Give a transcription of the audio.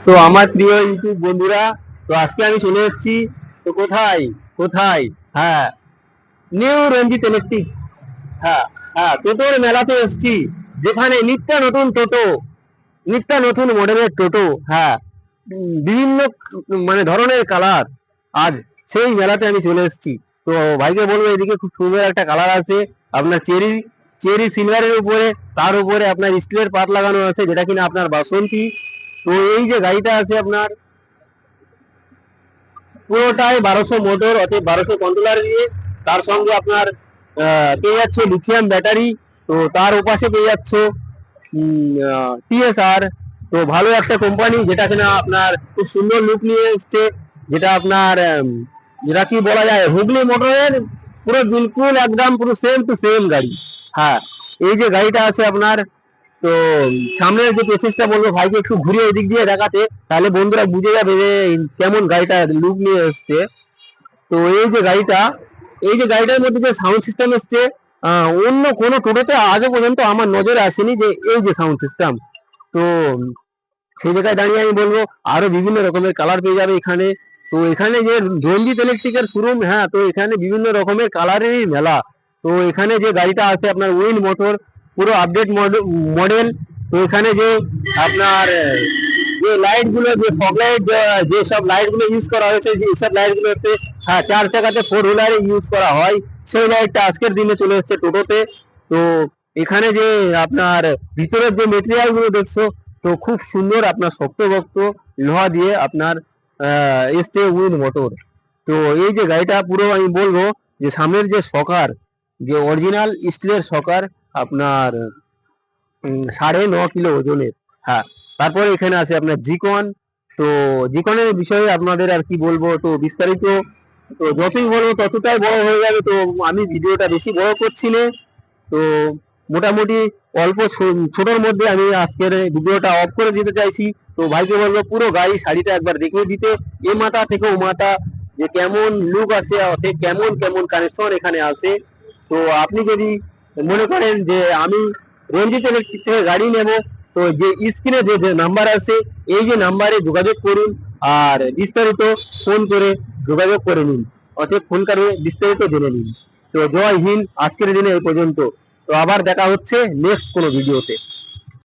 তো আমার প্রিয় ইউটিউব বন্ধুরা, তো আজকে আমি চলে এসেছি। তো কোথায় কোথায় হ্যাঁ, নিউ রঞ্জিত ইলেকট্রিক। হ্যাঁ, হ্যাঁ, টোটোর মেলাতে এসেছি, যেখানে নিত্য নতুন টোটো, নিত্য নতুন মডেলের টোটো। হ্যাঁ, বিভিন্ন মানে ধরনের কালার। আজ সেই মেলাতে আমি চলে এসেছি। তো ভাইকে বলবো, এদিকে খুব সুন্দর একটা কালার আছে আপনার চেরি, চেরি সিলভারের উপরে, তার উপরে আপনার স্টিলের পাত লাগানো আছে, যেটা কিনা আপনার বাসন্তী। তো এই যে গাড়িটা আছে আপনার, পুরোটাই 1200 মোটর, অর্থাৎ 1200 কন্ট্রোলার দিয়ে। তার সঙ্গে আপনার পেয়ে যাচ্ছে লিথিয়াম ব্যাটারি। তো তার ওপাশে পেয়ে যাচ্ছ টিএসআর। তো ভালো একটা কোম্পানি, যেটা কিনা আপনার খুব সুন্দর লুক নিয়ে এসছে। যেটা আপনার যেটা কি বলা যায়, হুগলি মোটরের পুরো বিলকুল একদম পুরো সেম টু সেম গাড়ি। হ্যাঁ, এই যে গাড়িটা আছে আপনার, তো সামনের যে পেসেজটা বলবো ভাইকে একটু ঘুরিয়ে এদিক দিয়ে দেখাতে, তাহলে বন্ধুরা বুঝে যাবে যে কেমন গাড়িটা লুক নিয়ে এসছে। তো এই যে গাড়িটার মধ্যে যে সাউন্ড সিস্টেম এসছে, অন্য কোনো টোটোতে আজও পর্যন্ত আমার নজরে আসেনি যে এই যে সাউন্ড সিস্টেম। তো সেই জায়গায় দাঁড়িয়ে আমি বলবো আরো বিভিন্ন রকমের কালার পেয়ে যাবে এখানে। তো এখানে যে রঞ্জিত ইলেকট্রিকের শোরুম, হ্যাঁ, তো এখানে বিভিন্ন রকমের কালারেরই মেলা। তো এখানে যে গাড়িটা আছে আপনার উইন মোটর, পুরো আপডেট মডেল। তো এখানে যে আপনার যে লাইট গুলো, যে ফগ লাইট, যে সব লাইট গুলো ইউজ করা হয়েছে, যে সব লাইট গুলো হচ্ছে, হ্যাঁ, চার চাকাতে ফোর হুইলারে ইউজ করা হয়, সেই লাইটটা আজকের দিনে চলে এসেছে টোটোতে। তো এখানে যে আপনার ভিতরের যে মেটেরিয়াল গুলো দেখছো, তো খুব সুন্দর আপনার শক্তপোক্ত লোহা দিয়ে আপনার এসছে উইন মোটর। তো এই যে গাড়িটা পুরো আমি বলবো যে সামনের যে সকার, যে অরিজিনাল স্টিলের সকার, আপনার 9.5 কিলো ওজনের। হ্যাঁ, তারপরে এখানে আছে আপনার জিকন। তো জিকনের বিষয়ে আপনাদের আর কি বলবো, তো বিস্তারিত তো যতই বলবো ততটাই বড় হয়ে যাবে। তো আমি ভিডিওটা বেশি বড় করছি না। তো মোটামুটি অল্প ছোটর মধ্যে আমি আজকের ভিডিওটা অফ করে দিতে চাইছি। তো ভাইকে বলবো পুরো গাড়ি শাড়িটা একবার দেখিয়ে দিতে, এ মাথা থেকে ও মাথা, যে কেমন লুক আছে, অর্থাৎ কেমন কেমন কানেকশন এখানে আছে। তো আপনি যদি মনে করেন যে আমি রঞ্জিত ইলেকট্রিক থেকে গাড়ি নেব, তো যে স্ক্রিনে যে যে নাম্বার আছে, এই যে নাম্বারে যোগাযোগ করুন, আর বিস্তারিত ফোন করে যোগাযোগ করে নিন, অর্থাৎ ফোন করে বিস্তারিত জেনে নিন। তো জয় হিন্দ, আজকের দিনে এই পর্যন্ত। তো আবার দেখা হচ্ছে নেক্সট কোনো ভিডিওতে।